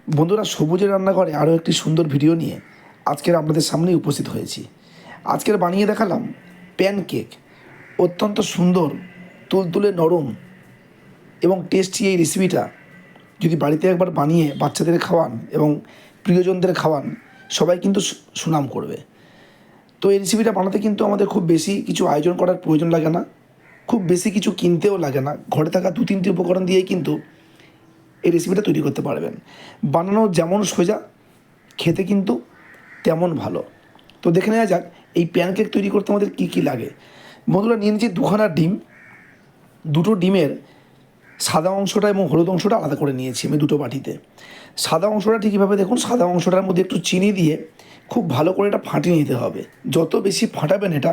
বন্ধুরা, সবুজের রান্নাঘরে আরও একটি সুন্দর ভিডিও নিয়ে আজকের আপনাদের সামনেই উপস্থিত হয়েছি। আজকের বানিয়ে দেখালাম প্যানকেক। অত্যন্ত সুন্দর, তুলতুলে নরম এবং টেস্টি এই রেসিপিটা যদি বাড়িতে একবার বানিয়ে বাচ্চাদের খাওয়ান এবং প্রিয়জনদের খাওয়ান, সবাই কিন্তু সুনাম করবে। তো এই রেসিপিটা বানাতে কিন্তু আমাদের খুব বেশি কিছু আয়োজন করার প্রয়োজন লাগে না, খুব বেশি কিছু কিনতেও লাগে না। ঘরে থাকা 2-3টি উপকরণ দিয়েই কিন্তু এই রেসিপিটা তৈরি করতে পারবেন। বানানো যেমন সোজা, খেতে কিন্তু তেমন ভালো। তো দেখে নেওয়া যাক এই প্যানকেক তৈরি করতে আমাদের কী কী লাগে। বন্ধুরা, নিয়ে নিচ্ছি 2খানা ডিম। দুটো ডিমের সাদা অংশটা এবং হলুদ অংশটা আলাদা করে নিয়েছি আমি দুটো বাটিতে। সাদা অংশটা ঠিক কীভাবে দেখুন, সাদা অংশটার মধ্যে একটু চিনি দিয়ে খুব ভালো করে এটা ফাটিয়ে নিতে হবে। যত বেশি ফাটাবেন এটা,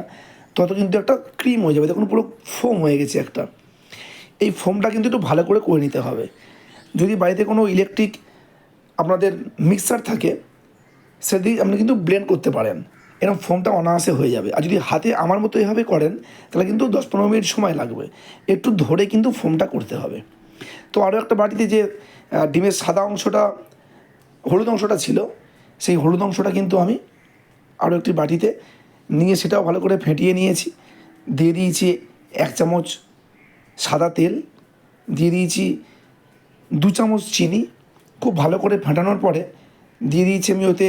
তত কিন্তু একটা ক্রিম হয়ে যাবে। দেখুন, পুরো ফোম হয়ে গেছে একটা। এই ফোমটা কিন্তু একটু ভালো করে নিতে হবে। যদি বাড়িতে কোনো ইলেকট্রিক আপনাদের মিক্সার থাকে, সেদিকে আপনি কিন্তু ব্লেন্ড করতে পারেন, এরকম ফোমটা অনায়াসে হয়ে যাবে। আর যদি হাতে আমার মতো এভাবে করেন, তাহলে কিন্তু 10-15 মিনিট সময় লাগবে। একটু ধরে কিন্তু ফোমটা করতে হবে। তো আরও একটা বাটিতে যে ডিমের সাদা অংশটা, হলুদ অংশটা ছিল, সেই হলুদ অংশটা কিন্তু আমি আরও একটি বাটিতে নিয়ে সেটাও ভালো করে ফেটিয়ে নিয়েছি। দিয়ে দিয়েছি 1 চামচ সাদা তেল, দিয়ে দিয়েছি 2 চামচ চিনি। খুব ভালো করে ফাটানোর পরে দিয়ে দিয়েছি আমি ওতে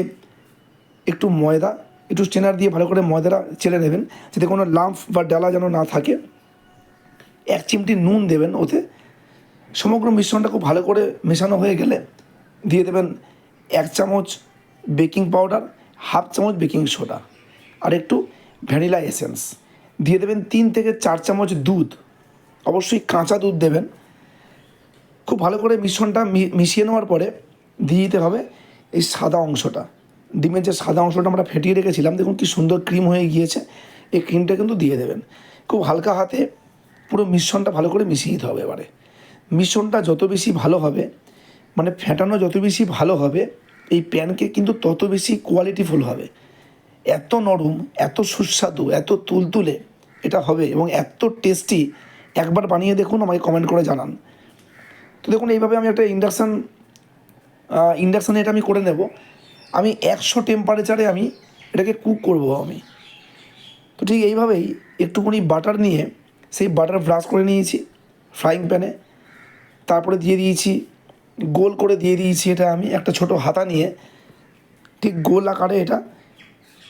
একটু ময়দা। একটু স্ট্রেনার দিয়ে ভালো করে ময়দাটা চেলে নেবেন, যাতে কোনো লাম্প বা ডালা যেন না থাকে। 1 চিমটি নুন দেবেন ওতে। সমগ্র মিশ্রণটা খুব ভালো করে মেশানো হয়ে গেলে দিয়ে দেবেন 1 চামচ বেকিং পাউডার, 1/2 চামচ বেকিং সোডা, আর একটু ভ্যানিলা এসেন্স। দিয়ে দেবেন 3 থেকে 4 চামচ দুধ, অবশ্যই কাঁচা দুধ দেবেন। খুব ভালো করে মিশ্রণটা মিশিয়ে নেওয়ার পরে দিয়ে দিতে হবে এই সাদা অংশটা। ডিমের যে সাদা অংশটা আমরা ফেটিয়ে রেখেছিলাম, দেখুন কি সুন্দর ক্রিম হয়ে গিয়েছে। এই ক্রিমটা কিন্তু দিয়ে দেবেন। খুব হালকা হাতে পুরো মিশ্রণটা ভালো করে মিশিয়ে দিতে হবে। এবারে মিশ্রণটা যত বেশি ভালো হবে, মানে ফেটানো যত বেশি ভালো হবে, এই প্যানকেক কিন্তু তত বেশি কোয়ালিটিফুল হবে। এত নরম, এত সুস্বাদু, এত তুলতুলে এটা হবে এবং এত টেস্টি। একবার বানিয়ে দেখুন, আমাকে কমেন্ট করে জানান। তো দেখুন, এইভাবে আমি একটা ইন্ডাকশানে এটা আমি করে নেব। আমি 100 টেম্পারেচারে আমি এটাকে কুক করব আমি। তো ঠিক এইভাবেই একটুখানি বাটার নিয়ে সেই বাটার ব্রাশ করে নিয়েছি ফ্রাইং প্যানে। তারপরে দিয়ে দিয়েছি, গোল করে দিয়ে দিয়েছি এটা আমি একটা ছোট হাতা নিয়ে ঠিক গোল আকারে এটা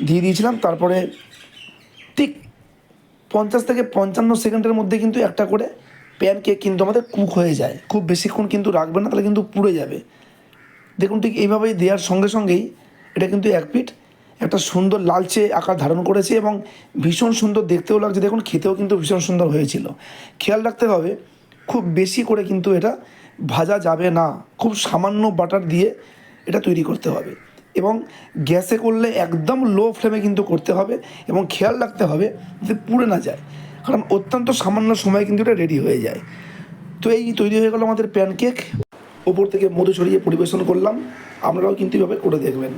দিয়ে দিয়েছিলাম। তারপরে ঠিক 50 থেকে 55 সেকেন্ডের মধ্যে কিন্তু একটা করে প্যানকেক কিন্তু আমাদের কুক হয়ে যায়। খুব বেশিক্ষণ কিন্তু রাখবে না, তাহলে কিন্তু পুড়ে যাবে। দেখুন, ঠিক এইভাবেই দেওয়ার সঙ্গে সঙ্গেই এটা কিন্তু এক পিঠ একটা সুন্দর লালচে আকার ধারণ করেছে এবং ভীষণ সুন্দর দেখতেও লাগছে। দেখুন, খেতেও কিন্তু ভীষণ সুন্দর হয়েছিল। খেয়াল রাখতে হবে, খুব বেশি করে কিন্তু এটা ভাজা যাবে না। খুব সামান্য বাটার দিয়ে এটা তৈরি করতে হবে এবং গ্যাসে করলে একদম লো ফ্লেমে কিন্তু করতে হবে এবং খেয়াল রাখতে হবে যাতে পুড়ে না যায়, কারণ অত্যন্ত সামান্য সময় কিন্তু এটা রেডি হয়ে যায়। তো এই তৈরি হয়ে গেল আমাদের প্যানকেক। ওপর থেকে মধু ছড়িয়ে পরিবেশন করলাম। আপনারাও কিন্তু এভাবে করে দেখবেন।